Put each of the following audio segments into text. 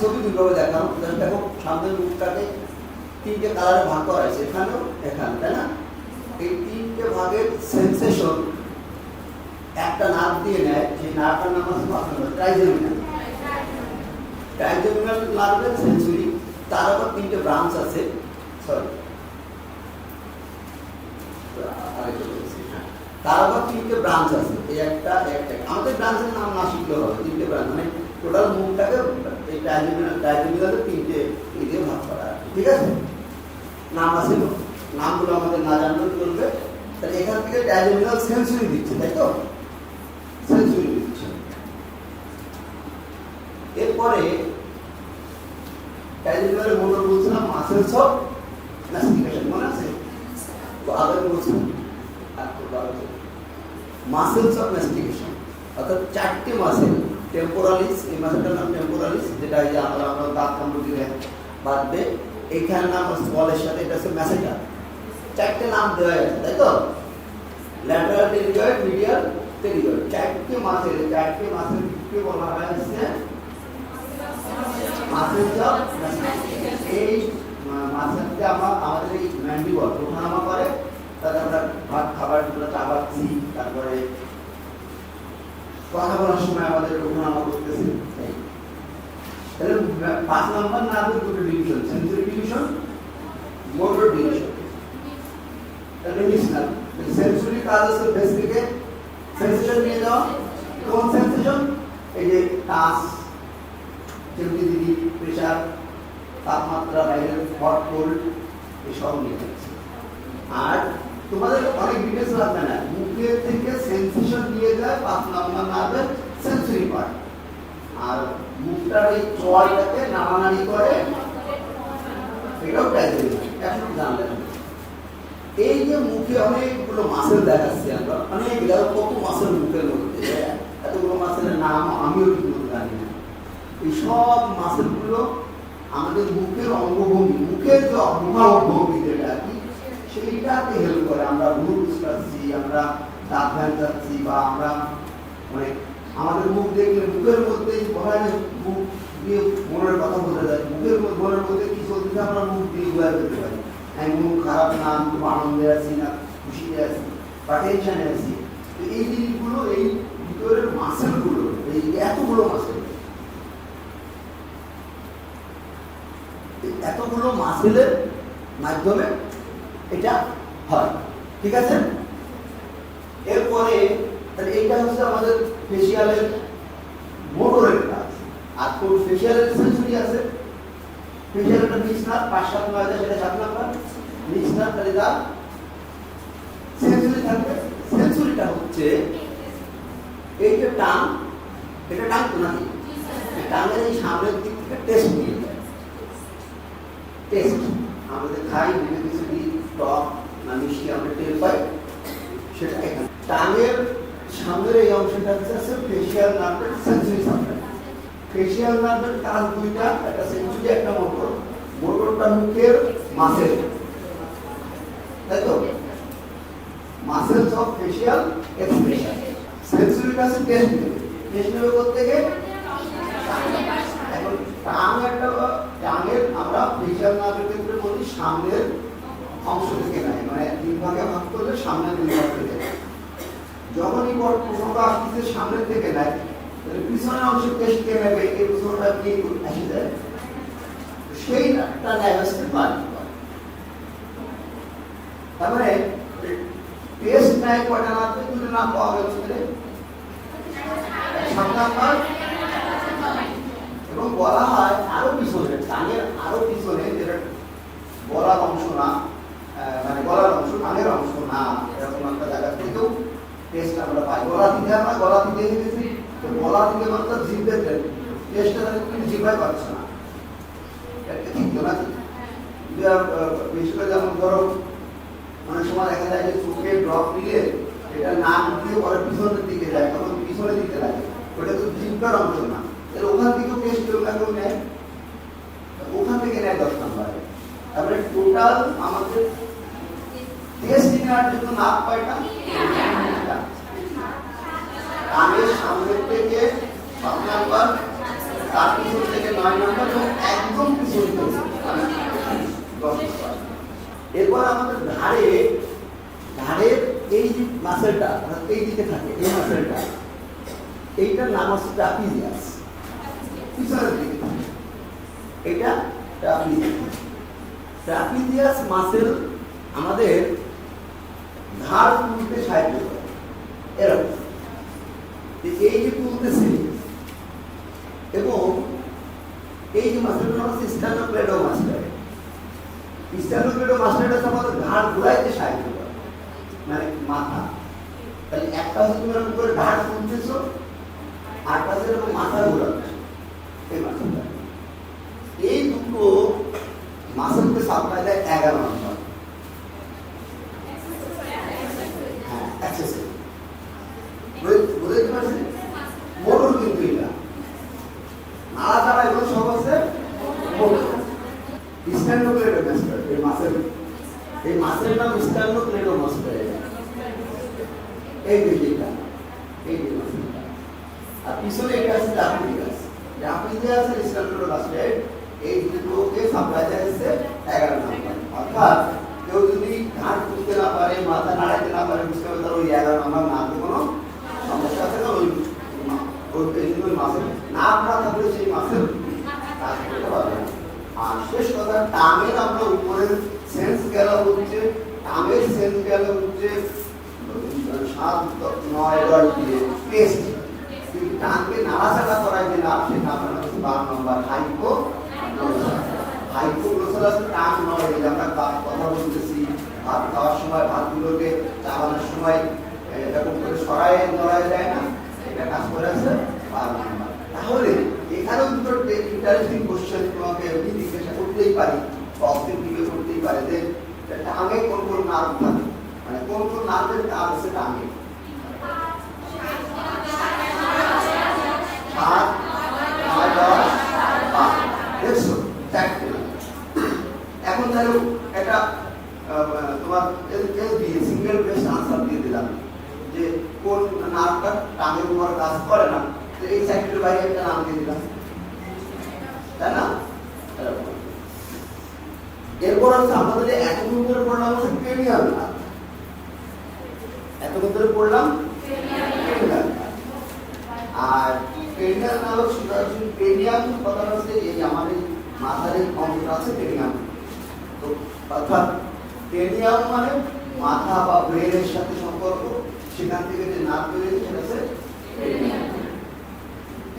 ছবি দুইভাবে দেখানো। দেখো সামনের মুখটাকে তিনটে কালারে ভাগ করা হয়েছে, এখানেও এখানে, তাই না? এই তিনটে ভাগের সেন্সেশন একটা নার্ভ দিয়ে নেয়, সেই নার্ভটার নাম হচ্ছে ট্রাইজেমিনাল। ট্রাইজেমিনাল নার্ভের সেন্সরি, তার আবার তিনটে ব্রাঞ্চ আছে, সরি তার আবার তিনটে ব্রাঞ্চ আছে, এই একটা একটা আমাদের ব্রাঞ্চের নাম না শিখলেও হবে, তিনটে ব্রাঞ্চ মানে টোটাল মুখটাকে এই ট্রাইজেমিনালের তিনটে দিয়ে ভাগ করা, ঠিক আছে? নাম আছে, নামগুলো আমাদের না জানলেও চলবে। তাহলে এখান থেকে ট্রাইজেমিনাল সেন্সরি দিচ্ছে, তাই তো? সেন্সরি দিচ্ছে। এরপরে ট্রাইজেমিনালের মোটর বলছিলাম মাসেলস অফ ম্যাস্টিকেশন, মনে আছে? তো আগে বলছিলাম মাসেলস অফ ম্যাস্টিকেশন, অর্থাৎ চারটে মাসেল। টেম্পোরালিস, এই মাসেলটার নাম টেম্পোরালিস, যেটা এই যে আমরা দাঁত কামড় দিলে বাঁধবে, এইখানে নাম স্মলের সাথে এটা হচ্ছে ম্যাসেটার। চারটে নাম দেওয়া আছে, তাই তো? ল্যাটারাল টেরিগয়েড, মিডিয়াল টেরিগয়েড, চারটে মাসেলকে বলা হয় হচ্ছে মাসেলস অফ ম্যাস্টিকেশন। এই মাসেলকে আমাদের এই ম্যান্ডিবল ওঠানামা করে, তাহলে আমরা ভাত খাবারগুলো চাবাচ্ছি, তারপরে কথা বলার সময় আমাদের ওঠানামা করতেছি। তাহলে 5 নম্বর নার্ভের দুটো division, sensory division, motor division. তাহলে মিশনাল সেন্সরি কাজ আছে বেস থেকে সেন্সেশন নিয়ে যাওয়া। কোন সেন্সেশন? এই যে টাচ, হিউমিডিটি, প্রেসার, তাপমাত্রা, বাইরের হট কোল্ড, এসব নিয়ে যাচ্ছে। আর তোমাদের অনেক ডিটেলস লাগবে না, মুখের থেকে সেন্সেশন নিয়ে যায় 5 নম্বর নার্ভের সেন্সরি পার্ট, আর মুখটার এই চোয়ালটাকে নাড়ানাড়ি করে, এটাও ট্রাইজেমিনাল। এখন জানলেন এই যে মুখে অনেকগুলো মাসেল দেখাচ্ছি আমরা, অনেক কত মাসেল মুখের মধ্যে, এতগুলো মাসেলের নাম আমিও কিন্তু জানি না। এই সব মাসেলগুলো আমাদের মুখের অঙ্গভঙ্গি, মুখের যে মুখাভঙ্গি যেটা কি, সেইটাকে হেল্প করে। আমরা মুখ উস্কাচ্ছি, আমরা দাঁত ভেঙাচ্ছি, বা আমরা মানে আমাদের মুখ দেখলে মুখের মধ্যেই বলা যায়, মুখ দিয়ে মনের কথা বোঝা যায়। মুখের মনের মধ্যে কি চলছে আমরা মুখ দিয়ে বোঝা যেতে পারি। আমি মুখ খারাপ না, আমি খুব আনন্দে আছি, না খুশিতে আছি, বা টেনশনে আছি। এই জিনিসগুলো এই ভিতরের মাসেলগুলো, এই এতগুলো মাসেলের মাধ্যমে এটা হয়, ঠিক আছে? এরপরে তাহলে এইটা হচ্ছে আমাদের ফেসিয়ালের মোটরের কাজ। আর কোন ফেসিয়ালের সেন্সরি আছে, ফেসিয়ালটা মিক্সনার 5-7 নয় যায়, সেটা 7 নাম্বার মিক্সনার। তাহলে তার সেন্সরি থাকবে। সেন্সরিটা হচ্ছে এই যে টান, এটা টান তো নাকি, টানের এই সামনের দিক থেকে টেস্ট নিয়ে যায়। টেস্ট আমাদের খাই, বিভিন্ন কিছু দিই, টক না মিষ্টি আমরা টের পাই, সেটা এখানে টানের সামনের এই অংশটা হচ্ছে ফেসিয়াল নার্ভের সেন্সরি সাপ্লাই। ফেসিয়াল নার্ভের কাজ দুইটা, একটা সেন্সরি, একটা মোটর। মোটরটা মুখের মাসেল, তাই তো? Muscles of facial expression. সেন্সরিটা আছে টেস্ট নেবে, টেস্ট নেবে করতে গিয়ে এখন টান একটা, টানের আমরা ফেসিয়াল নার্ভের ক্ষেত্রে বলি সামনের অংশ থেকে নেয়, মানে 3 ভাগে ভাগ করলে সামনের 2 ভাগ থেকে নেয়। যখনই প্রশ্নটা আসছে সামনের থেকে নেয়, তাহলে পিছনের অংশ টেস্ট কে নেবে, এই প্রশ্নটা কি আসে যায়, সেইটা নেয় হচ্ছে বাড়ি। তারপরে টেস্ট নেয় কয়টা নার্ভে, দুটো নাম পাওয়া গেছে, 7 নাম্বার। এবং বলা হয় আরো পিছনে, কানের আরো পিছনে, যেটা গলার অংশ না, মানে গলার অংশ, কানের অংশ না, এরকম একটা জায়গা থেকেও টেস্ট আমরা পাই। গলা থেকে আমরা গলা থেকে দেখেছি, তো গলা থেকে মানে জিভে টেস্টটা কিন্তু জিভায় পাচ্ছে না, এটা ঠিক তো নাকি? বিশেষ করে যেমন ধরো অনেক সময় দেখা যায় যে চোখে ড্রপ দিলে এটা নাক দিয়ে পরে পিছনের দিকে যায়, তখন পিছনের দিকে লাগে, ওটা তো জিভটার অংশ না। তাহলে ওখান থেকেও টেস্ট কেউ নেয়, ওখান থেকে নেয় 10 নম্বরে। তারপরে টোটাল আমাদের টেস্ট নেওয়ার জন্য নাক কয়টা? কানের সামনের থেকে 7 নাম্বার, তার পিছন থেকে 9 নাম্বার এবং একদম পিছন থেকে 10 নাম্বার। এরপর আমাদের ঘাড়ের এই যে মাসেলটা এই দিকে থাকে, এই মাসেলটা এইটার নাম হচ্ছে ট্রাপিজিয়াস, পিছনের দিকে থাকে, এটা ট্রাপিজিয়াস মাসেল আমাদের ঘাড় তুলতে সাহায্য করে। এরকম এই যে তুলতেছে এবং এই যে মাসেলটা হচ্ছে স্টার্নোক্লেডোমাস্টার। স্টার্নোক্লেডোমাস্টারটা আমাদের ঘাড় ঘুরাইতে সাহায্য করে, মানে মাথা। তাহলে একটা হচ্ছে তুমি এরকম করে ঘাড় তুলতেছো, আরটা হচ্ছে এরকম মাথা ঘুরাচ্ছ। এই মাসেলটা, এই দুটো মাসেলকে সাপ্লাই দেয় 11 নম্বর। হ্যাঁ, এক্সারসাইজ বুঝতে পারছেন? মোটর কিন্তু এটা নাড়াচাড়া এগুলো সব আছে মোটর। স্টার্নোক্লেডোমাস্টার এই মাসেল নাম স্টার্নোক্লেডোমাস্টার। এই দিকটা এই যে মাসেলটা, আর পিছনে এটা আছে ট্রাপিজিয়াস আর স্টার্নোক্লেডোমাস্টার। এই দুটোকে সাপ্লাই দেয় হচ্ছে 11 নম্বর। অর্থাৎ কেউ যদি ঘাড় তুলতে না পারে, মাথা নাড়াতে না পারে, বুঝতে পারে তার ওই 11 নম্বর নাড়তে কোনো সমস্যা আছে না। ওই মাসেল না থাকলে সেই মাসেল কাজ করতে পারবে না। আর শেষ কথা, টাঙের আমরা উপরের সেন্স গেল হচ্ছে, টাঙের সেন্স গেল হচ্ছে 7, 9, 10 দিয়ে টেস্ট। কিন্তু টাঙকে নাড়াচাড়া করায় যে না, সেটা আমরা হচ্ছে 12 নম্বর হাইপোগ্লোসালাস। টাং নয়, এই যে আমরা কথা বলতেছি, ভাত খাওয়ার সময় ভাতগুলোকে চাবানোর সময় এরকম করে সরায় নড়ায় যায় না, এটা কাজ করে আছে 12 নম্বর। তাহলে এখানেও দুটো ইন্টারেস্টিং কোশ্চেন তোমাকে এমনি জিজ্ঞাসা করতেই পারি, অবজেক্টিভে করতেই পারে যে টাঙে কোন কোন নার্ভ থাকে, মানে কোন কোন নার্ভের কাজ আছে টাঙে। 7, 9, 10, 12 দেখছো, চারটে। এখন ধরো একটা তোমার সিঙ্গেল বেস্ট আনসার দিয়ে দিলাম যে কোন নার্ভটা টাঙের উপর কাজ করে না, এই চারটির বাইরে একটা নাম দিয়ে দিলাম, তাই না? এরপর হচ্ছে আমাদের এতক্ষণ ধরে পড়লাম হচ্ছে ক্রেনিয়াল নার্ভ। এতক্ষণ ধরে পড়লাম ক্রেনিয়াল নার্ভ। আর ক্রেনিয়াল নার্ভ সরাসরি ক্রেনিয়াল কথা হচ্ছে এই আমাদের মাথার এই অংশটা আছে ক্রেনিয়াম। তো অর্থাৎ ক্রেনিয়াম মানে মাথা বা ব্রেনের সাথে সম্পর্ক, সেখান থেকে যে নার্ভ বেরিয়েছে সেটা হচ্ছে ক্রেনিয়াম।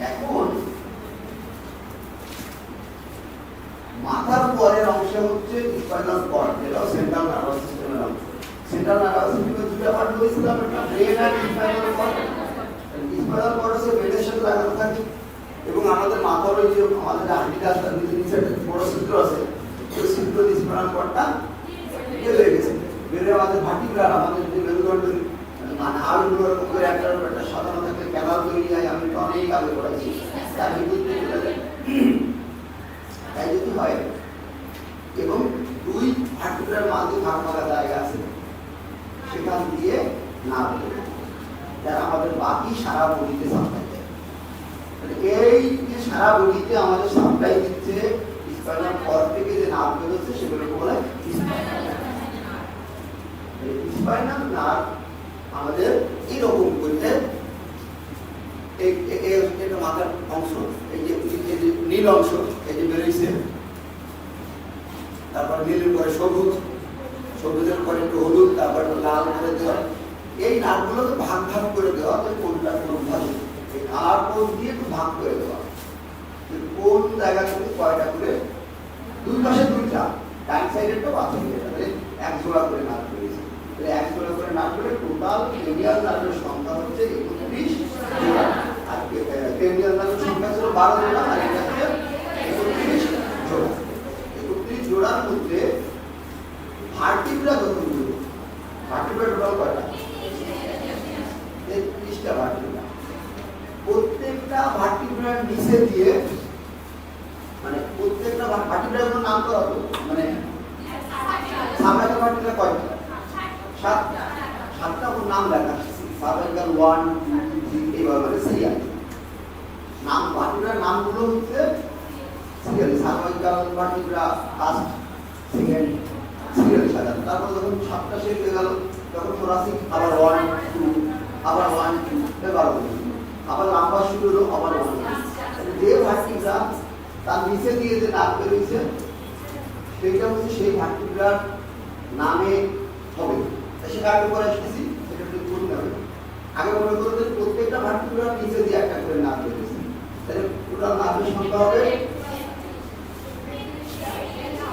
এখন মাথার পরের অংশ হচ্ছে স্পাইনাল কর্ড, যেটা সেন্ট্রাল নার্ভাস সিস্টেমের অংশ। সেন্ট্রাল নার্ভাস সিস্টেমের দুটো পার্ট বলেছিলাম, একটা ব্রেন আর স্পাইনাল কর্ড। স্পাইনাল কর্ড হচ্ছে ব্রেনের সাথে লাগানো থাকে এবং আমাদের মাথার ওই যে আমাদের হাড়িটা আছে, নিচে বড় ছিদ্র আছে, ওই ছিদ্র দিয়ে স্পাইনাল কর্ডটা বের হয়ে গেছে। বের আমাদের ভার্টিব্রাল, আমাদের যে মেরুদণ্ড মানে হাড়গুলোর উপরে একটা সাধারণ থাকে ক্যানাল তৈরি হয়। আমি তো অনেক আগে পড়াইছি, তাই যদি হয় এবং দুই ভার্টিব্রাল মাঝে ভাগ ভাগা জায়গা আছে, সেখান দিয়ে না বেরোবে, যারা আমাদের বাকি সারা বডিতে সাপ্লাই দেয়। এই যে সারা বডিতে আমাদের সাপ্লাই দিচ্ছে স্পাইনাল কর্ড থেকে যে নার্ভ বেরোচ্ছে সেগুলোকে বলা হয় স্পাইনাল নার্ভ। আমাদের এইরকম করতে এটা মাথার অংশ, এই যে নীল অংশ, এই যে বেরোইছে, তারপর নীলের পরে সবুজ, সবুজের পরে একটু হলুদ, তারপর লাল করে দেওয়া। এই নার্ভগুলোকে ভাগ ভাগ করে দেওয়া, কোনটা কোন ভাবে কালার কোড দিয়ে একটু ভাগ করে দেওয়া, কোন জায়গা থেকে কয়টা করে, দুই পাশে দুইটা, ডান সাইডেরটা বাঁ সাইডেরটা, এক জোড়া করে নার্ভ বেরিয়েছে। এক জোড়া করে নার্ভ করে টোটাল ক্রেনিয়াল নার্ভের সংখ্যা হচ্ছে 31 জোড়া। আর ক্রেনিয়াল নার্ভের সংখ্যা ছিল 12 জোড়া, আর এটা হচ্ছে 31 জোড়া। 31 জোড়ার মধ্যে ভার্টিব্রা কতগুলো? ভার্টিব্রা টোটাল কয়টা? 33টা ভার্টিব্রা। প্রত্যেকটা ভার্টিব্রার নিচে দিয়ে, মানে প্রত্যেকটা ভার্টিব্রার নাম করা হতো, মানে সার্ভাইকাল ভার্টিব্রা কয়টা? 7টা। 7টা নাম লেখা আছে, সার্ভাইকাল 1, 2, 3 এইভাবে, মানে সেই আছে। নাম ভার্টিব্রার নামগুলো হচ্ছে serial, cervical vertebra first second serial সাজানো। তারপর যখন 7টা শেষ হয়ে গেল তখন থোরাসিক আবার 1 2 আবার 1 2 এবার আবার লাম্বার শুরু হলো আবার 1 যে ভার্টিব্রা তার নিচে দিয়ে যে নাম বেরিয়েছে সেটা হচ্ছে সেই ভার্টিব্রার নামে হবে। সেটা আগে করে আসতেছি, সেটা একটু করতে হবে। আগে মনে করতে প্রত্যেকটা ভার্টিব্রার নিচে দিয়ে একটা করে নাম বেরিয়েছে, তাহলে টোটাল নামের সংখ্যা হবে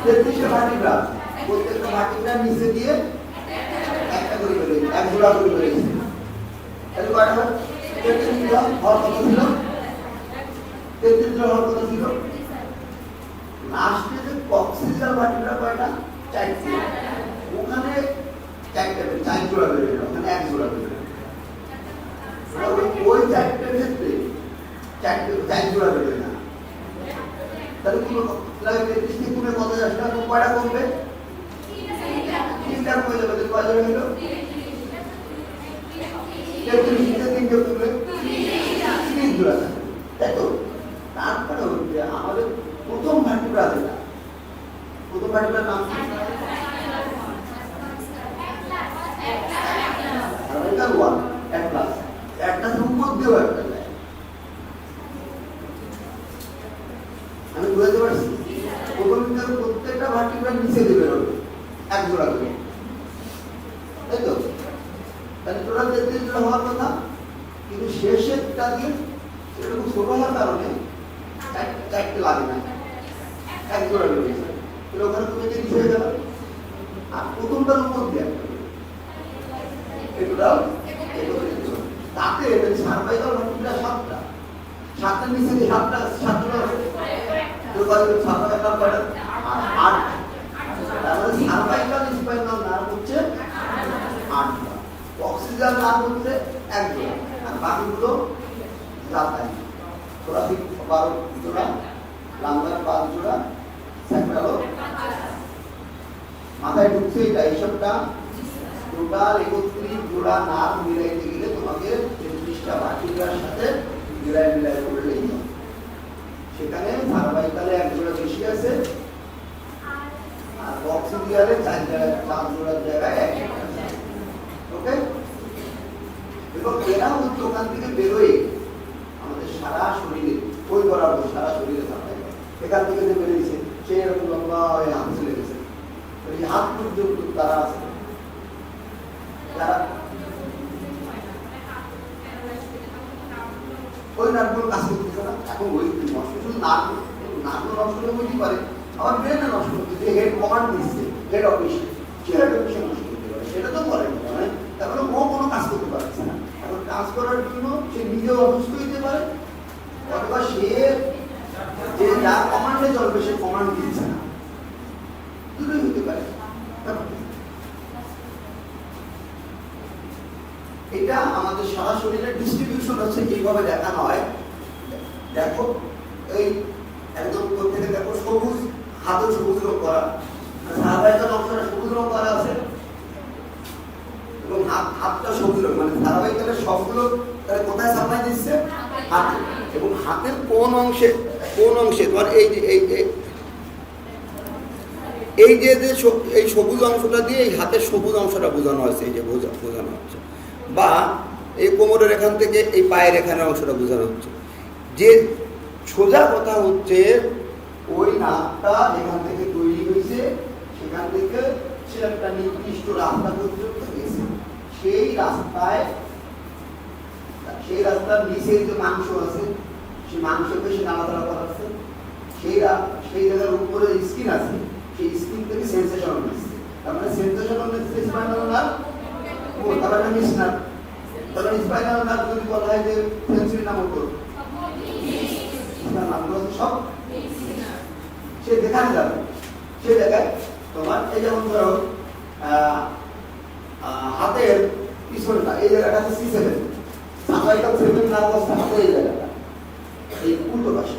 33টা ভার্টিব্রা। প্রত্যেকটা ভার্টিব্রার নিচে দিয়ে একটা করে বেরিয়েছে, এক জোড়া করে বেরিয়েছে। তাহলে কয়টা হয়? 33টা হওয়ার কথা ছিল, 33টা হওয়ার কথা ছিল। লাস্টে যে কক্সিজাল ভার্টিব্রা কয়টা? 4টি। ওখানে 4 জোড়া বেরিয়ে গেল, ওখানে 1 জোড়া বেরিয়ে গেল। ওই 4টার ক্ষেত্রে 4 জোড়া বেরিয়ে না। তাহলে কি লাগে? 33 থেকে তুমি কত যাচ্ছে না? কয়টা কমবে? 3টা কমে যাবে। তাহলে কয় জোড়া হলো? 33 থেকে 3 যোগ করলে 3 জোড়া। তাই তো? তারপরে হচ্ছে আমাদের প্রথম ভার্টিব্রা যেটা, প্রথম ভার্টিব্রার নাম কি? সার্ভাইকাল 1 প্লাস একটা উপর দিয়েও একটা যায়। আমি বুঝতে পারছি? প্রত্যেকটা ভার্টিব্রার নিচে দেবে হবে 1 জোড়া করে, তাই তো? তাহলে টোটাল 33 জোড়া হওয়ার কথা, কিন্তু শেষেরটা দিয়ে সেটা খুব ছোট হওয়ার কারণে 4টে লাগে না, 1 জোড়া বেরিয়েছে। তাহলে ওখানে তুমি যে নিচে গেল আর প্রথমটার উপর দিয়ে টোটাল তাতে সার্ভাইকাল ভার্টিব্রা 7টা, 7টার নিচে দিয়ে 7টা সার্ভাইকাল 8। তাহলে সার্ভাইকাল স্পাইনাল নার্ভ হচ্ছে 8টা, অক্সিজেন নার্ভ হচ্ছে 1 জোড়া, আর বাকিগুলো যাতায়াত। থোরাসিক 12 জোড়া, লাম্বার 5 জোড়া, স্যাক্রাল মাথায় ঢুকছে এটা। এইসবটা টোটাল 31 জোড়া নার্ভ মিলাইতে গেলে তোমাকে 33টা ভার্টিব্রার সাথে মিলাই করলেই হবে। সেখানে সার্ভাইকালে 1 জোড়া বেশি আছে, আর কক্সিডিয়ালে 4 জোড়ার জায়গায় 1 জোড়া আছে। ওকে? এবং এরা হচ্ছে ওখান থেকে বেরোয় আমাদের সারা শরীরে, ওই বরাবর সারা শরীরে সার্ভাইকাল এখান থেকে যে বেরিয়েছে সেই এরকম লম্বা হয়ে হাত চলে গেছে, ওই হাত পর্যন্ত তারা আছে। ওই নার্ভগুলো কাজ করতেছে না, এখন ওই নষ্ট শুধু নার্ভ নষ্ট হলে বুঝতে পারে, আবার ব্রেনে নষ্ট করতে যে হেড কমান্ড দিচ্ছে হেড অফিস, সে হেড অফিসে নষ্ট করতে পারে, সেটা তো করে না। তারপরে ও কোনো কাজ করতে পারছে না, এখন কাজ করার জন্য সে নিজেও অসুস্থ হইতে পারে, অথবা সে যে যার কমান্ডে চলবে সে কমান্ড দিচ্ছে না, দুটোই হতে পারে। এটা আমাদের সারা শরীরের ডিস্ট্রিবিউশন হচ্ছে এইভাবে দেখানো হয়। দেখো এই একদম উপর থেকে দেখো সবুজ, হাতও সবুজ রং করা, সার্ভাইকাল অংশটা সবুজ রং করা আছে এবং হাতটা সবুজ রং, মানে সার্ভাইকালের সবগুলো তাহলে কোথায় সাপ্লাই দিচ্ছে? হাতে। এবং হাতের কোন অংশে তোমার এই যে এই সবুজ অংশটা দিয়ে এই হাতের সবুজ অংশটা বোঝানো হয়েছে, এই যে বোঝানো হচ্ছে, বা এই কোমরের এখান থেকে এই পায়ের এখানে অংশটা বোঝানো হচ্ছে। যে সোজা কথা হচ্ছে ওই নাকটা যেখান থেকে তৈরি হয়েছে সেখান থেকে সে একটা নির্দিষ্ট রাস্তা পর্যন্ত গেছে, সেই রাস্তার নিচে যে মাংস আছে সেই মাংসকে সে নাড়াচাড়া করাচ্ছে, সেই জায়গার উপরে স্কিন আছে, সেই স্কিন থেকে সেন্সেশন নিচ্ছে। তার মানে সেন্সেশন নিচ্ছে স্পাইনাল নার্ভ, তারপরে মিশনার, তারপরে স্পাইনাল নার্ভ যদি বলা হয় যে সেন্সরি নাম হতো নামগুলো সব সে দেখানো যাবে। সে জায়গায় তোমার এই যেমন ধরো হাতের পিছনটা এই জায়গাটা আছে C7, সার্ভাইকাল 7 নার্ভ আছে হাতের এই জায়গাটা, এই উল্টো পাশে।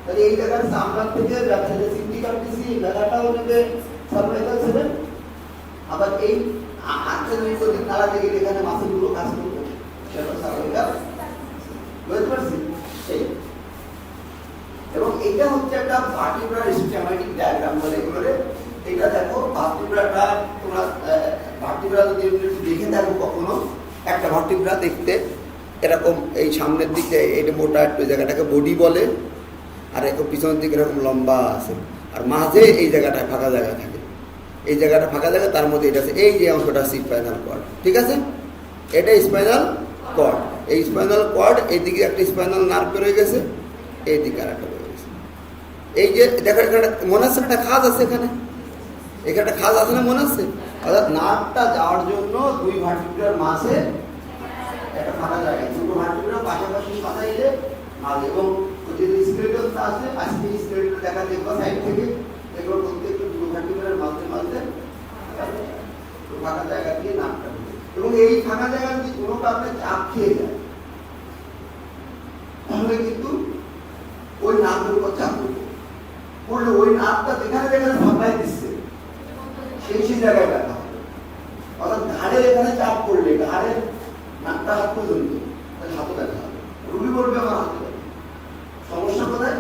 তাহলে এই জায়গার চামড়া থেকে ব্যথা যে সিন্ডিকাল টিসি ব্যথাটাও নেবে সার্ভাইকাল 7, আবার এই হাতের যদি নাড়া থেকে এখানে মাসেলগুলো কাজ করবে সেটা সার্ভাইকাল। বুঝতে পারছি? সেই এবং এটা হচ্ছে একটা ভার্টিব্রাল স্কিমাটিক ডায়াগ্রাম বলে এগুলোরে। এটা দেখো ভার্টিব্রাটা তোমরা ভার্টিব্রা যদি একটু দেখে থাকো কখনো, একটা ভার্টিব্রা দেখতে এরকম এই সামনের দিকে এটা মোটা একটু জায়গাটাকে বডি বলে, আর এরকম পিছনের দিকে এরকম লম্বা আছে, আর মাঝে এই জায়গাটায় ফাঁকা জায়গা থাকে। এই জায়গাটা ফাঁকা জায়গা, তার মধ্যে এটা আছে, এই যে অংশটা স্পাইনাল কর্ড, ঠিক আছে? এটা স্পাইনাল কর্ড। এই স্পাইনাল কর্ড এইদিকে একটা স্পাইনাল নার্ভ বেরোয় গেছে, এইদিকে আর একটা বেরোয় গেছে। এই যে দেখো এখানে মনে আছে একটা খাজ আছে, এখানে এখানে একটা খাজ আছে না, মনে আছে? অর্থাৎ নার্ভটা যাওয়ার জন্য দুই ভার্টিব্রার মাঝে একটা ফাঁকা জায়গা, দুটো ভার্টিব্রা পাশাপাশি বাঁধাইলে মাঝে, এবং যে স্কেলেটনটা আছে আজকে স্কেলেটন দেখা দেখবো সাইড থেকে, এগুলো প্রত্যেকটা দুটো ভার্টিব্রার মাঝে মাঝে ফাঁকা জায়গা দিয়ে নার্ভটা, এবং এই ফাঁকা জায়গা যদি কোনো কারণে চাপ খেয়ে যায় তাহলে কিন্তু ওই নার্ভের উপর চাপ পড়লে ওই নার্ভটা যেখানে যেখানে সাপ্লাই দিচ্ছে সেই জায়গায় ব্যথা হবে। অর্থাৎ ঘাড়ের এখানে চাপ পড়লে ঘাড়ের নাকটা হাত পর্যন্ত, তাহলে হাতে ব্যথা হবে। রুগী বলবে আমার হাতে ব্যথা, সমস্যা কোথায়?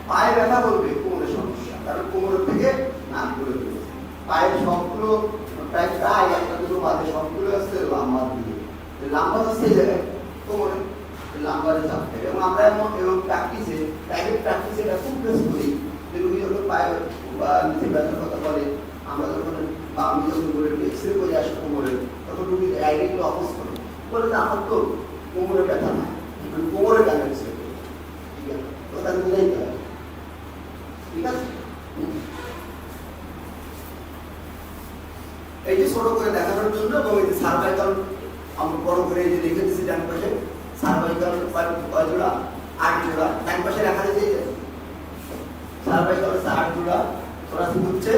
পায়ে ব্যথা বলবে কোমরের সমস্যা, কারণ কোমরের থেকে নাক ঘুরে ফেলেছে। পায়ের সবগুলো প্রায় একটা দুটো বাদে সবগুলো আসছে লাম্বা দিয়ে, লাম্বা হচ্ছে এই জায়গায় কোমরে লাম্বারে চাপ থাকে। এবং আমরা এমন এবং প্র্যাকটিসে প্রাইভেট প্র্যাকটিসে এটা খুব বেশ করি যে রুগী যখন পায়ে বা নিচে ব্যথার কথা বলে, আমরা যখন বা আমি যখন বলে এক্সরে করে আসি কোমরে, তখন রুগী ডাইরেক্টলি অপোজ করে বলে যে আমার তো কোমরে ব্যথা না, কোমরে কেন এক্সরে করে, ঠিক আছে? তো তাকে বোঝাইতে হবে, ঠিক আছে? এই যে ছোট করে দেখানোর জন্য, এবং এই যে সার্ভাইকাল আমরা বড় করে এই যে লিখে দিচ্ছি ডান পাশে, সার্ভাইকাল কয় জোড়া? 8 জোড়া। ডান পাশে লেখা আছে সার্ভাইকাল হচ্ছে 8 জোড়া, থোরাসিক হচ্ছে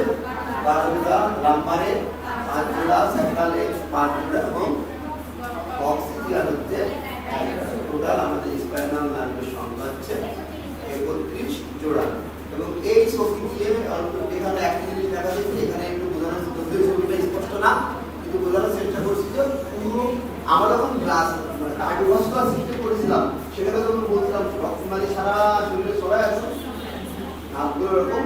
12 জোড়া, লাম্বারে 5 জোড়া, স্যাক্রালে 5 জোড়া, এবং অক্সিপিটাল হচ্ছে 1 জোড়া। টোটাল আমাদের স্পাইনাল নার্ভের সংখ্যা হচ্ছে 31 জোড়া। এবং এই ছবি দিয়ে এখানে একটা জিনিস দেখা যাচ্ছে, এখানে একটু বোঝানোর যদিও ছবিটা স্পষ্ট না, কিন্তু বোঝানোর চেষ্টা করছি যে পুরো আমরা যখন ক্লাস কার্ডিওভাস্কুলার সিস্টেম করেছিলাম, সেখানে যখন বলছিলাম রক্তনালী সারা শরীরে ছড়ায় আছে, নামগুলো এরকম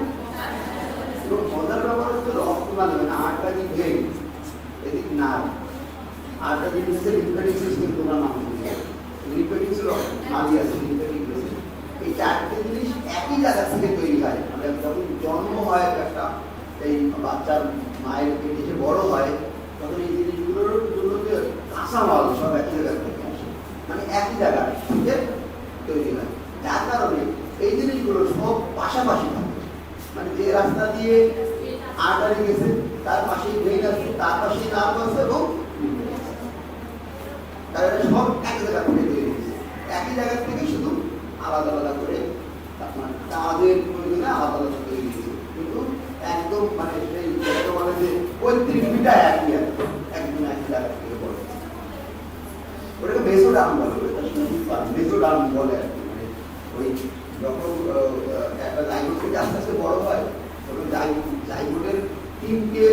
মজার ব্যাপার হচ্ছে রক্তনালী মানে 8টা দিক ভেঙে এদিক না, 8টা দিক হচ্ছে লিম্ফ্যাটিক সিস্টেম, তোমরা নাম লিম্ফ্যাটিক নালী আছে, লিম্ফ্যাটিক সিস্টেম। এই 4টে জিনিস একই জায়গা থেকে তৈরি হয়। মানে যখন জন্ম হয় একটা এই বাচ্চার মায়ের পেটে যে বড় হয়, তখন এই জিনিসগুলোর জন্য যে কাঁচামাল সব একই জায়গা থেকে আসে, মানে একই জায়গা থেকে তৈরি হয়। যার কারণে এই জিনিসগুলো সব পাশাপাশি থাকে, মানে যে রাস্তা দিয়ে আর্টারি গেছে তার পাশেই ভেইন আছে, তার পাশেই নার্ভ আছে, এবং তার সব এক জায়গা থেকে তৈরি হয়েছে, একই জায়গা থেকে, শুধু আলাদা আলাদা করে কাজের প্রয়োজনে আলাদা আলাদা তৈরি হয়েছে, কিন্তু একদম মানে সেই বলে যে 35 মিটার একই একদম একই জায়গা থেকে বলে, ওটাকে মেসোডার্ম বলে, মেসোডার্ম বলে আর কি। মানে ওই যখন একটা জাইগোট থেকে আস্তে আস্তে বড় হয়, তখন জাইগোটের 3টে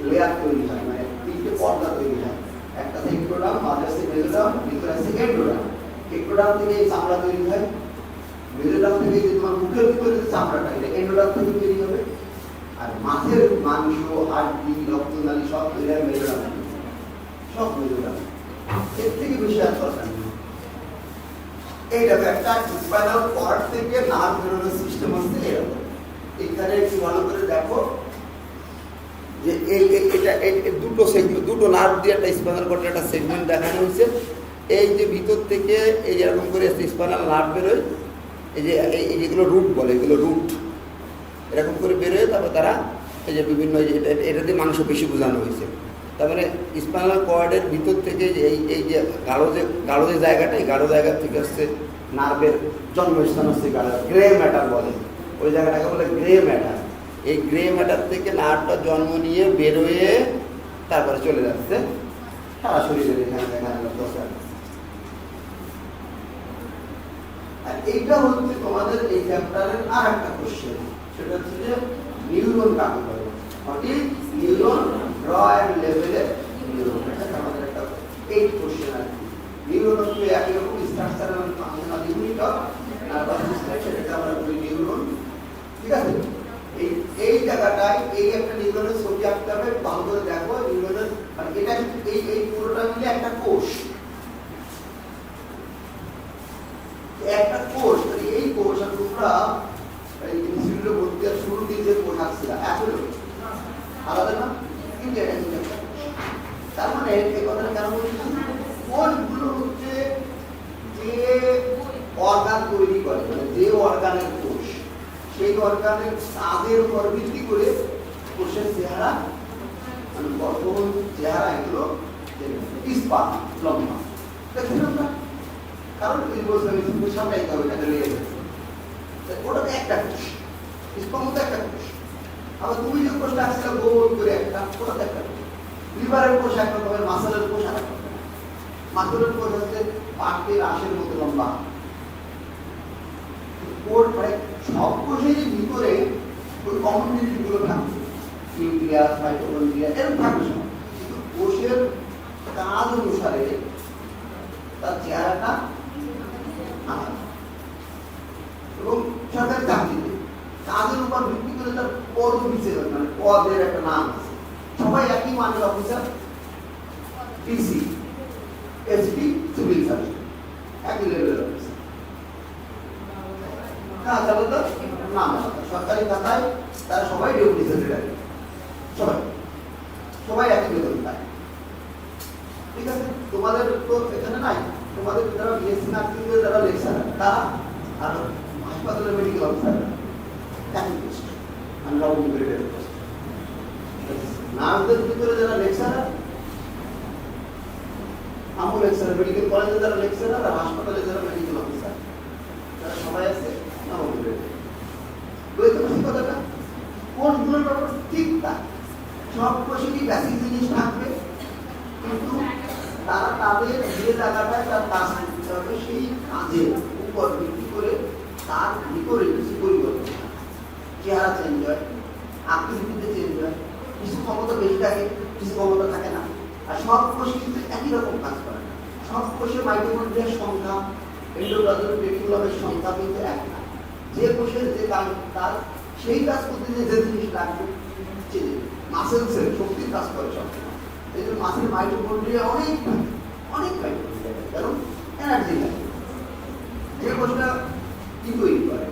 লেয়ার তৈরি হয়, মানে 3টে পর্দা তৈরি হয়। একটা আছে এক্টোডার্ম, মাঝে আছে মেসোডার্ম, ভিতরে আছে এন্ডোডার্ম। এক্টোডার্ম থেকে এই চামড়া তৈরি হয়, মেসোডার্ম থেকে যে তোমার মুখের ভিতরে যে চামড়াটা, এটা এন্ডোডার্ম থেকে তৈরি হবে। আর মাছের মাংস, হাড্ডি, রক্তনালী সব তৈরি হয় মেসোডার্ম, সব মেসোডার্ম। এর থেকে বেশি আর দরকার নেই। এইটা একটা স্পাইনাল কর্ড থেকে নার্ভ বেরোনোর সিস্টেম হচ্ছে এরকম। এখানে একটু ভালো করে দেখো যে এটা দুটো সেগমেন্ট, দুটো নার্ভ দিয়ে একটা স্পাইনাল কর্ডের একটা সেগমেন্ট দেখানো হয়েছে। এই যে ভিতর থেকে এই যে এরকম করে স্পাইনাল নার্ভ বেরোয়, এই যে যেগুলো রুট বলে, এগুলো রুট এরকম করে বেরোয়। তারপর তারা এই যে বিভিন্ন এটা দিয়ে মাংসপেশি বোঝানো হয়েছে। তার মানে স্পাইনাল কর্ডের ভিতর থেকে যে এই যে গাঢ় যে জায়গাটা, এই গাঢ় জায়গা থেকে হচ্ছে নার্ভের জন্মস্থান হচ্ছে গ্রে ম্যাটার বলে, ওই জায়গাটাকে বলে গ্রে ম্যাটার। এই গ্রে ম্যাটার থেকে নার্ভটা জন্ম নিয়ে বেরোয়ে তারপরে চলে যাচ্ছে সারা শরীরের এখানে দশা। আর এইটা হচ্ছে তোমাদের এই চ্যাপ্টারের আর একটা কোশ্চেন, সেটা হচ্ছে যে নিউরন কাকে বলে, নিউরন র অ্যান্ড লেভেলের নিউরন। এটা আমাদের একটা 8 কোশ্চেন আর কি। নিউরন হচ্ছে একই রকম স্ট্রাকচার এবং functional unit of nervous system, সেটাকে আমরা জায়গায় এই একটা নিউরনের ছবি আঁকতে হবে, ভালো করে দেখো নিউরনের মানে এটা এই পুরোটা মিলে একটা কোষ, একটা কোষ। এই কোষ আর তোমরা এই ইনস্টিটিউটে ভর্তি আর শুরু দিয়ে যে কোষ আসছিল আসলে আলাদা না, কিন্তু এটা কিন্তু একটা কোষ। তার মানে এই কথাটা কেন বলছি, কোষগুলো হচ্ছে যে অর্গান তৈরি করে, মানে যে অর্গানের কোষ, সেই অর্গানের কাজের উপর ভিত্তি করে কোষের চেহারা মানে গঠন চেহারা এগুলো ইস্পাত লম্বা দেখছেন আমরা, কারণ এই বছর সামলাই হবে এটা লেগে গেছে, ওটা তো একটা কোষ, ইস্পাত মতো একটা কোষ। আবার তুমি যে কোষটা আসছিল গোল করে একটা, ওটা তো একটা কোষ। লিভারের কোষ এক রকমের, মাসেলের কোষ আর এক রকমের। মাসেলের কোষ হচ্ছে পাটের আঁশের মতো লম্বা। কোষ মানে সব কোষেরই ভিতরে ওই কমন জিনিসগুলো থাকবে, নিউক্লিয়াস, মাইটোকন্ড্রিয়া এরকম থাকবে সব, কিন্তু কোষের কাজ অনুসারে তার চেহারাটা আলাদা এবং সরকারি চাকরিতে কাজের উপর ভিত্তি করে তার পদ বিচের মানে পদের একটা নাম আছে। সবাই একই মানের officer, DC, SP, civil surgeon, একই লেভেলের অফিসার। কাজ আলাদা, নাম আলাদা। সরকারি খাতায় তারা সবাই ডিউটি সেক্রেটারি, সবাই সবাই একই বেতন পায়। ঠিক আছে, তোমাদের তো এখানে নাই, তোমাদের যারা বিএসসি নার্সিং এর যারা লেকচারার তারা আর হাসপাতালের মেডিকেল অফিসার একই পোস্ট, আমরা গ্রেডের পোস্ট। নার্সদের ভিতরে যারা লেকচারার, আমু লেকচারার, মেডিকেল কলেজে যারা লেকচারার আর হাসপাতালে যারা মেডিকেল অফিসার, তারা সবাই আছে আমু গ্রেডের। বুঝতে পারছি কথাটা? কোষগুলোর ব্যাপার ঠিক তা, সব কোষেরই বেসিক জিনিস থাকবে, কিন্তু তারা তাদের যে জায়গাটায় তার কাজ করতে হবে সেই কাজের উপর ভিত্তি করে তার ভিতরে কিছু পরিবর্তন, চেহারা চেঞ্জ হয়, আকৃতিতে চেঞ্জ হয়, কিছু ক্ষমতা বেশি থাকে, কিছু ক্ষমতা থাকে না। আর সব কোষ কিন্তু একই রকম কাজ করে না। সব কোষে মাইটোকন্ড্রিয়ার সংখ্যা, এন্ডোপ্লাজমিক রেটিকুলামের সংখ্যা কিন্তু এক না। যে কোষের যে কাজ সেই কাজ করতে যে জিনিস লাগবে, মাসেল সেল শক্তির কাজ করে সব। এই জন্য মাসেল মাইটোকন্ড্রিয়া অনেক মাইটোকন্ড্রিয়া, কারণ এনার্জি লাগে। যে কোষটা কি তৈরি করে,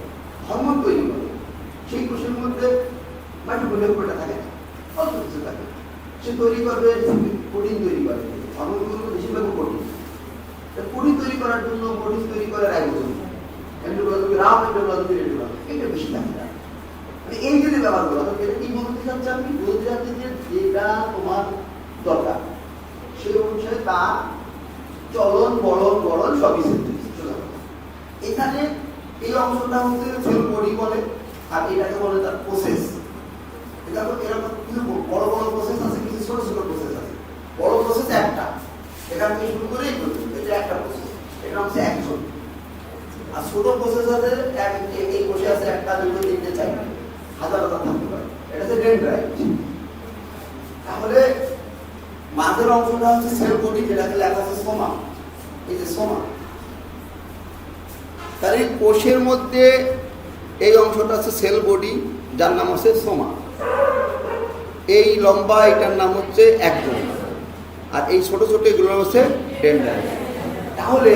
হরমোন তৈরি করে, সেই কোষের মধ্যে মাইটোকন্ড্রিয়া পুরোটা থাকে না, অল্প কিছু থাকে। সে তৈরি করবে প্রোটিন তৈরি করে, হরমোনগুলো বেশিরভাগ প্রোটিন। প্রোটিন তৈরি করার জন্য প্রোটিন তৈরি করে ribosome, endoplasmic Ram, endoplasmic reticulum, এটা বেশি থাকে না। এই যদি ব্যবহার করা হয়, এটা কি বলতে চাচ্ছি? আপনি বলতে চাচ্ছি যে যেটা তোমার দরকার সেই অনুসারে তার চলন বলন সবই এখানে। এই অংশটা হচ্ছে সেল বডি বলে, আর এটাকে বলে তার প্রসেস। এরকম কিছু বড় প্রসেস আছে, কিছু ছোট ছোট প্রসেস আছে। বড় প্রসেস একটা, এখান থেকে শুরু করে এটা একটা প্রসেস, এটা হচ্ছে একজন। আর ছোট প্রসেস আছে, এই কোষে আছে একটা, দুটো, তিনটে, চারটে, হাজার থাকতে পারে, এটা হচ্ছে ডেনড্রাইট। তাহলে মাঝের অংশটা হচ্ছে সেল বডি, যেটাকে লেখা আছে সোমা। এই যে সোমা, তাহলে কোষের মধ্যে এই অংশটা আছে সেল বডি, যার নাম আছে সোমা। এই লম্বা এটার নাম হচ্ছে একজন, আর এই ছোট ছোট এগুলো হচ্ছে ডেনড্রাইট। তাহলে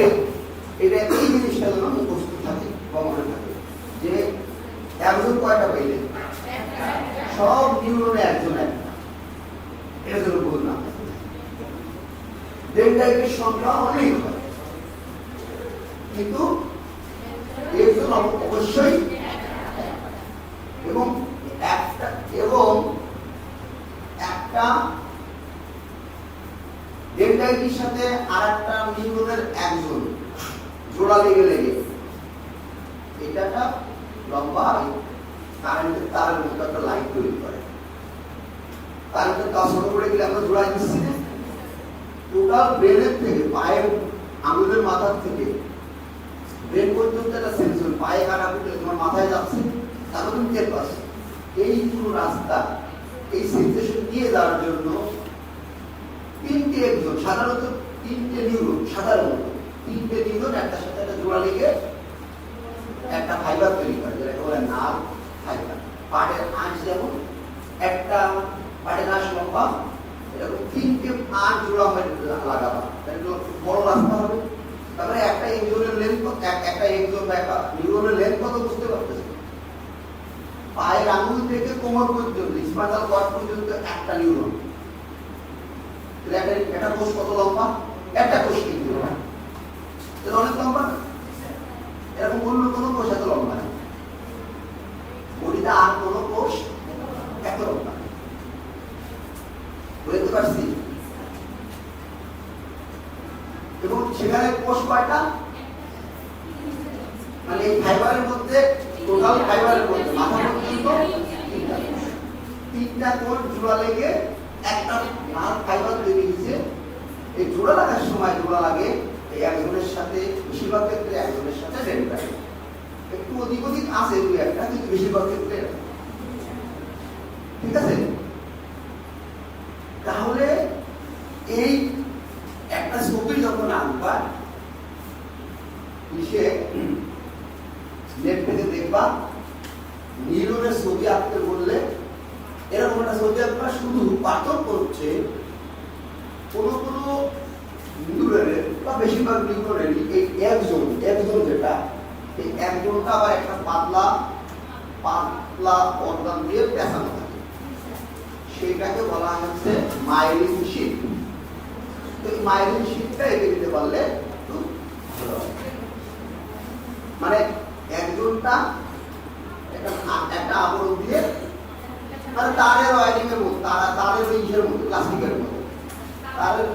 এটা এই জিনিসটা যেন মুখস্থ থাকে বা মনে থাকে যে একজন কয়টা পাইলে সব নিউরনে একজন একটা, এটা যেন ভুল না। ডেনড্রাইটের সংখ্যা অনেক হয়, কিন্তু এর জন্য অবশ্যই এবং একটা ডেনড্রাইটের সাথে আর একটা নিউরনের একজন জোড়া লেগে এটা লম্বা কারেন্টের তারের মতো একটা লাইট তৈরি করে। কারেন্টের তার ছোট করে গেলে আমরা জোড়াই দিচ্ছি না, টোটাল ব্রেনের থেকে পায়ের আঙুলের মাথার থেকে ব্রেন পর্যন্ত একটা সেন্সর, পায়ে কাটা ফুটে তোমার মাথায় যাচ্ছে, তারপর তুমি টের পাচ্ছ। এই পুরো রাস্তা এই সেন্সেশন দিয়ে যাওয়ার জন্য তিনটে একজন, সাধারণত তিনটে নিউরন, তিনটে নিউরন একটার সাথে একটা জোড়া লেগে একটা ফাইবার তৈরি করে, যেটাকে বলে নার্ভ ফাইবার। পাটের আঁশ যেমন একটা পাটেনাস লম্বা, এরকম 3টে পাট জোড়া হয়ে লাগাবা, বড় রাস্তা হবে। তারপরে একটা এক্সনের লেন্থ, একটা এক্সন বা একটা নিউরনের লেন্থ কত বুঝতে পারতেছে? পায়ের আঙুল থেকে কোমর পর্যন্ত, স্পাইনাল কর্ড পর্যন্ত একটা নিউরন। একটা কোষ কত লম্বা? একটা কোষ কিন্তু অনেক লম্বা। এরকম অন্য কোনো কোষ এত লম্বা না, বডিতে আর কোনো কোষ এত লম্বা। বুঝতে পারছি? এবং সেখানে কোষ কয়টা? মানে এই ফাইবারের মধ্যে, টোটাল ফাইবারের মধ্যে মাথা পর্যন্ত 3টা কোষ জোড়া লেগে একটা লাল ফাইবার তৈরি হয়েছে। এই জোড়া লাগার সময় জোড়া লাগে এই একজনের সাথে, বেশিরভাগ ক্ষেত্রে একজনের সাথে ডেন্ড্রাইট, একটু অধিক অধিক আছে দুই একটা, কিন্তু বেশিরভাগ ক্ষেত্রে। ঠিক আছে? তাহলে এই একটা ছবি যখন আঁকবা, নেট থেকে দেখবা, নিউরনের ছবি আঁকতে বললে এরকম একটা ছবি আঁকবা। শুধু পার্থক্য হচ্ছে কোনো কোনো নিউরনের বা বেশিরভাগ নিউরনেরই এই একজন যেটা, এই একজনটা আবার একটা পাতলা অর্গান দিয়ে পেঁচানো থাকে, সেইটাকে বলা হচ্ছে মাইলিন শীট। তো এই মাইলিন শীটটা এঁকে দিতে পারলে একটু ভালো হয়। মানে একজনটা একটা আবরণ দিয়ে, মানে তারের ওয়ারিং এর মতো, তারের ইসের মতো, প্লাস্টিকের মতো,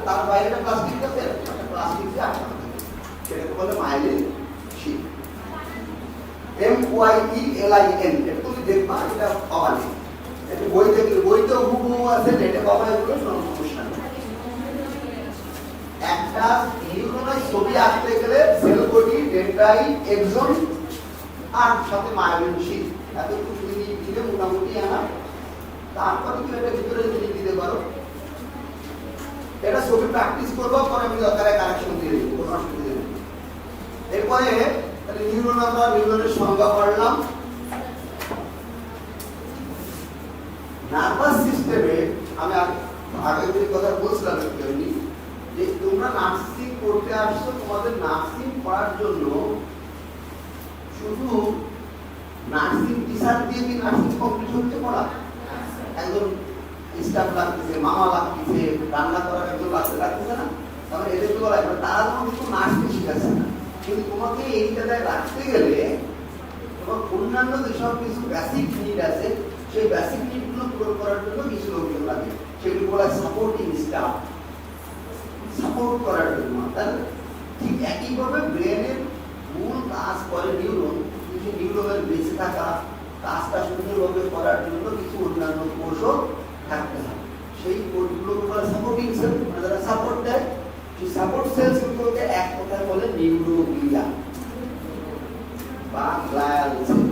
তার বাইরেটা প্লাস্টিক আছে, প্লাস্টিক দিয়ে আটকানো থাকে, সেটাকে বলে মাইলিন শীট। MYELIN, এটা তুমি দেখবা, এটা পাবা নেই, এটা বইতেও হুবহু আছে, নেটে পাবা, এগুলো সমস্যা নেই। একটা নিউরনের ছবি আঁকতে গেলে সেল বডি, ডেন্ড্রাইট, এক্সন আর সাথে মায়োলিন শীট, এতটুকু যদি দিলে মোটামুটি আনা। তারপরে তুমি এটা ভিতরে যদি দিতে পারো, এটা ছবি প্র্যাকটিস করবো, পরে আমি দরকারে কারেকশন দিয়ে দেবো, কোনো অসুবিধা নেই। এরপরে নিউরনের সংজ্ঞা পড়লাম। নার্ভাস সিস্টেমে আমি আগে যে কথা বলছিলাম এমনি, যে তোমরা নার্সিং করতে আসছো, তোমাদের নার্সিং পড়ার জন্য শুধু নার্সিং টিচার দিয়ে কি নার্সিং কমপ্লিট হতে পড়া? একজন স্টাফ লাগতেছে, মামা লাগতেছে, রান্না করার একজন লাগতেছে না, তাহলে এদের তো লাগবে, তারা তোমাকে কিন্তু নার্সিং শিখাচ্ছে না। কিন্তু তোমাকে এই জায়গায় রাখতে গেলে তোমার অন্যান্য যেসব কিছু বেসিক নিড আছে, সেই বেসিক নিডগুলো পূরণ করার জন্য কিছু লোকজন লাগে, সেগুলো বলা সাপোর্টিং স্টাফ, সাপোর্ট করার জন্য। তাহলে ঠিক একইভাবে ব্রেনের মূল কাজ করে নিউরন, কিছু নিউরনের বেঁচে থাকা কাজটা সুন্দরভাবে করার জন্য কিছু অন্যান্য কৌশল থাকতে হয়। সেই কোষগুলোকে বলে সাপোর্টিং সেল, মানে যারা সাপোর্ট দেয়, সেই সাপোর্ট সেলসগুলোকে এক কথায় বলে নিউরোগ্লিয়া বা গ্লায়াল সেল।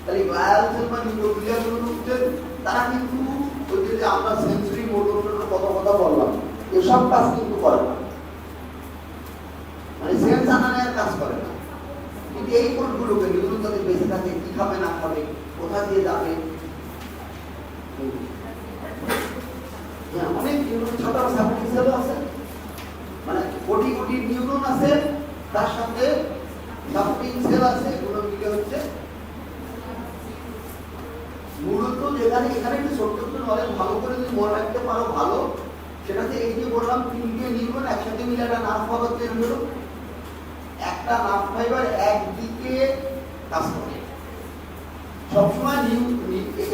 তাহলে গ্লায়াল সেল বা নিউরোগ্লিয়া গুলো হচ্ছে, তারা কিন্তু ওই যে আমরা সেন্সরি মোটরের কথা বললাম, এসব কাজ কিন্তু করে না, মানে সেন্স আনানোর কাজ করে না। কিন্তু এই কোষগুলোকে নিউরন তাদের বেঁচে থাকে, কি খাবে না খাবে, কোথা দিয়ে যাবে, অনেক ছোট সাপোর্টিং সেল আছে, মানে কোটি কোটি নিউরন আছে, তার সাথে সাপোর্টিং সেল আছে, এগুলো মিলে হচ্ছে মূলত যেখানে এখানে একটু ছোট্ট নলেজ ভালো করে যদি মনে রাখতে পারো ভালো, সেটাতে এই যে বললাম 3টে নিউরন একসাথে মিলে একটা নার্ভ ফাইবার তৈরি হলো। একটা নার্ভ ফাইবার একদিকে কাজ করে সবসময়।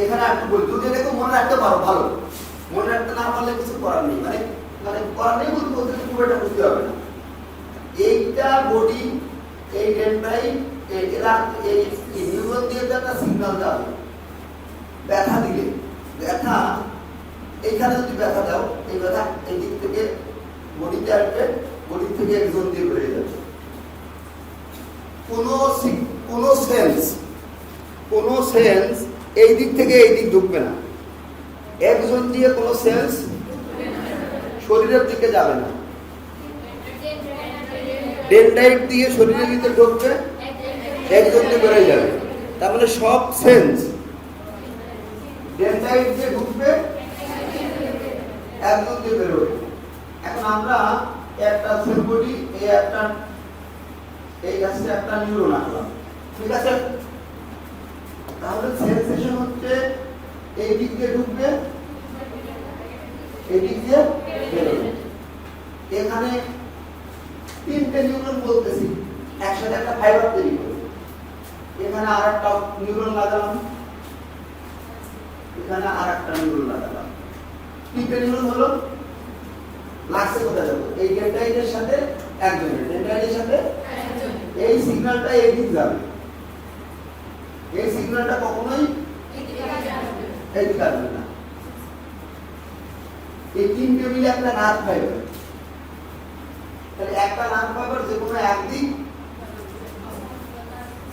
এখানে একটু বলি, যদি এটাকে মনে রাখতে পারো ভালো, মনে রাখতে না পারলে কিছু করার নেই, মানে করার নেই বলতে খুব একটা বুঝতে হবে না। এইটা বডি, এই ডেন্ড্রাইট, এরা এই নিউরন দিয়ে একটা সিগন্যাল যাবে। ব্যথা দিলে, ব্যথা এইখানে যদি ব্যথা দাও, এই ব্যথা এই দিক থেকে বডিতে আসবে, বডি থেকে একজন দিয়ে বেরিয়ে যাবে। কোনো সেন্স এই দিক থেকে এই দিক ঢুকবে না, একজন দিয়ে কোনো সেন্স শরীরের দিকে যাবে না, ডেন্ড্রাইট দিয়ে শরীরের ভিতরে ঢুকবে, একজন দিয়ে বেরিয়ে যাবে। তার মানে সব সেন্স ডেন্ড্রাইট দিয়ে ঢুকবে, একজন দিয়ে বেরোবে। এখন আমরা একটা সেল বডি, এই কাছে একটা নিউরন আঁকলাম, ঠিক আছে? তাহলে সেন্সেশন হচ্ছে এই দিক দিয়ে ঢুকবে, এই দিক দিয়ে বেরোবে। এখানে তিনটে নিউরন বলতেছি, একসাথে একটা ফাইবার তৈরি করবে। এখানে আরেকটা নিউরন লাগালাম, এখানে আরেকটা নিউরন লাগালাম। তিনটে নিউরন হলো, লাগছে কোথায় যাবো? এই ডেন্ড্রাইটের সাথে একজনের, ডেন্ড্রাইটের সাথে এই সিগন্যালটা এদিক যাবে। এই সিগন্যালটা কখনোই এদিকে আসবে না। এই তিনটে মিলে একটা নার্ভ ফাইবার। তাহলে একটা নার্ভ ফাইবার যে কোনো একদিক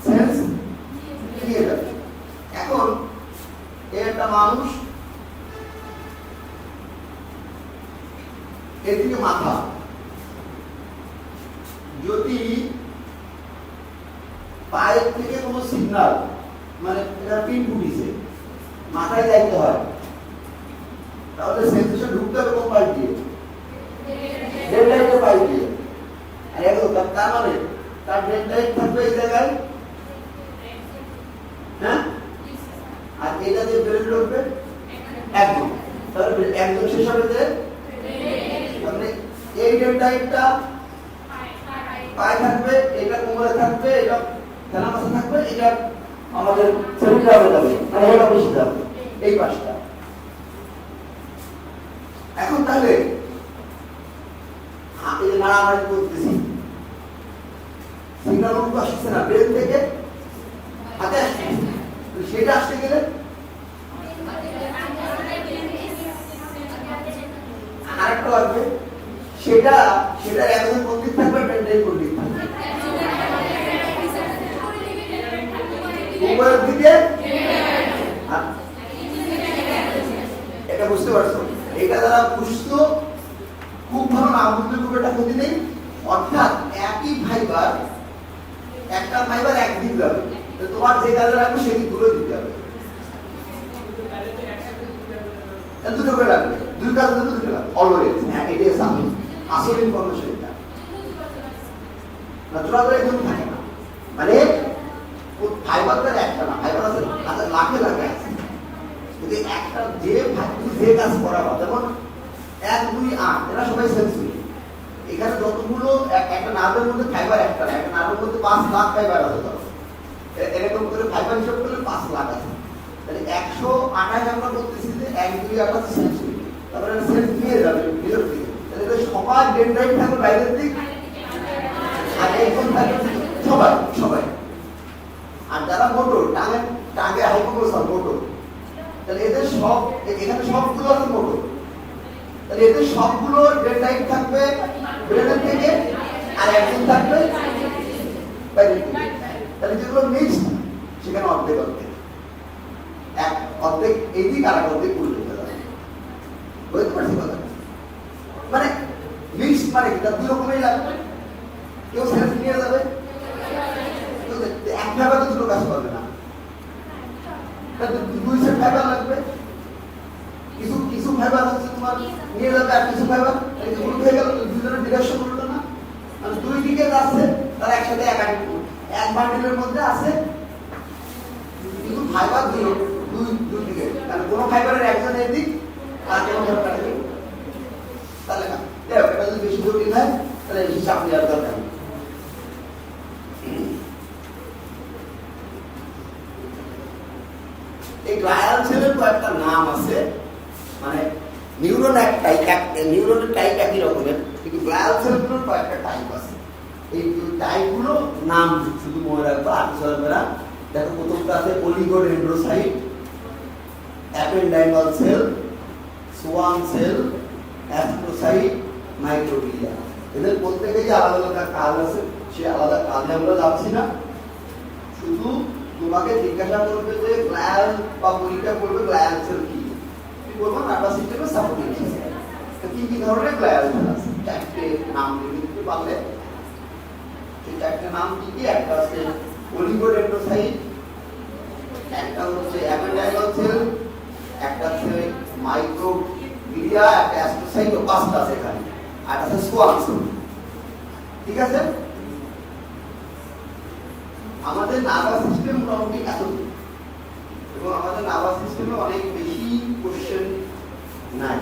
সেন্স দিয়ে যাবে। এখন একটা মানুষ, এদিকে মাথা, যদি পায়ের থেকে কোনো সিগন্যাল, মানে এটা পিন ফুটিছে, মাথায় যাইতে হয়, তাহলে সেন্সেশন ঢুকতে হবে কোন পাইপ দিয়ে? ডেন্ড্রাইটের পাইপ দিয়ে। আর এখন তার মানে তার ডেন্ড্রাইট থাকবে এই জায়গায়, হ্যাঁ, আর এটা দিয়ে ব্রেন ঢুকবে একদম। তাহলে একদম শেষ হবে যে মানে এই ডেন্ড্রাইটটা পায়ে থাকবে, এটা কোমরে থাকবে, এটা থালামাসে থাকবে, এটা আমাদের সেরিব্রামে যাবে, মানে এটা বেশি যাবে এই পাশটা। এখন তাহলে এই যে নাড়ানাড়ি করতেছি, সিগন্যাল উঠে আসছে না ব্রেন থেকে হাতে আসছে, সেটা আসতে গেলে আরেকটা আসবে, সেটা একজন পণ্ডিত থাকবে, ডেন্ড্রাইট পণ্ডিত থাকবে, উপরের দিকে। এটা বুঝতে পারছো? এটা যারা বুঝতো খুব ভালো, না বুঝতে খুব একটা ক্ষতি নেই। অর্থাৎ একই ফাইবার, একটা ফাইবার একদিক যাবে, তোমার যে কাজে রাখবে সেদিক গুলো দিতে হবে, দুটো করে রাখবে, দুই কাজ দুটো রাখবে অলওয়েজ। হ্যাঁ, এটাই আসল ইনফরমেশন। এটা না তোরা করে একদম থাকে না, মানে ফাইবারটা একটা না, ফাইবার আছে লাখে লাখে আছে। যদি একটা যে কাজ করা হয়, যেমন 1, 2, 8 এরা সবাই সেন্সরি। এখানে যতগুলো একটা নার্ভের মধ্যে ফাইবার একটা না, একটা নার্ভের মধ্যে 5 লাখ ফাইবার আছে। ধরো এরকম করে ফাইবার হিসাব করলে 5 লাখ আছে। তাহলে 128 আমরা বলতেছি যে 1, 2, 8 আছে সেন্সরি। তারপরে সেন্স নিয়ে যাবে ভিতর থেকে। তাহলে সবার ডেন্ড্রাইট থাকবে বাইরের দিক, আর একজন থাকবে সবাই। আর যারা মোটর, টাঙে হাইপোগ্লোসাল মোটর, তাহলে এদের সব, এখানে সবগুলো আছে মোটর, তাহলে এদের সবগুলো ডেন্ড্রাইট থাকবে ব্রেনের থেকে, আর একজন থাকবে বাইরের থেকে। তাহলে যেগুলো মিক্সড সেখানে অর্ধেক এই দিক আর অর্ধেক উল্টে যাবে। বুঝতে পারছি কথা? মানে মিক্সড মানে কি, তার দুই রকমের লাগবে। কেউ সেন্স নিয়ে যাবে, এক ফাইবার তো দুটো কাজ করবে না, দুই সেট ফাইবার লাগবে। কিছু ফাইবার হচ্ছে তোমার নিয়ে যাবে, আর কিছু ফাইবার উল্টো হয়ে গেল, দুজনের ডিরেকশন উল্টো না, মানে দুই দিকে যাচ্ছে, তারা একসাথে এক বান্ডিলের মধ্যে আছে, কিন্তু ফাইবার দুই দিকে, মানে কোনো ফাইবারের একজন এদিক আর কোনো ফাইবার এদিক। তাহলে না এটা যদি বেশি জটিল হয় তাহলে হিসাব নেওয়ার দরকার নেই। এই গ্লায়াল সেলের কয়েকটা নাম আছে, মানে নিউরন নিউরনের টাইপ একই রকমের, কিন্তু গ্লায়াল সেলগুলোর কয়েকটা টাইপ আছে। এই টাইপগুলো নাম শুধু মনে রাখবো, আর কিছু হবে না। দেখো প্রথমটা আছে oligodendrocyte, ependymal cell, Schwann cell, astrocyte, microglia. এদের প্রত্যেকেরই আলাদা আলাদা কাজ আছে, সে আলাদা কাজে আমরা যাচ্ছি না। শুধু তোমাকে জিজ্ঞাসা করবে যে গ্লায়াল বা পরীক্ষা করবে গ্লায়াল সেল কি, তুমি বলবো নার্ভাস সিস্টেমের সাপোর্টিং সিস্টেম। কি কি ধরনের গ্লায়াল সেল আছে, চারটে নাম লিখে দিতে পারলে। সেই চারটে নাম কি কি? একটা হচ্ছে অলিগোডেন্ড্রোসাইট, একটা হচ্ছে অ্যাপেন্ডাইমাল সেল, একটা আছে মাইক্রোগ্লিয়া, একটা অ্যাস্ট্রোসাইট, পাঁচটা আছে এখানে, আর আছে সোয়ান্স। ঠিক আছে, আমাদের নার্ভাস সিস্টেম মোটামুটি এতটুকু, এবং আমাদের নার্ভাস সিস্টেমে অনেক বেশি কোশ্চেন নাই।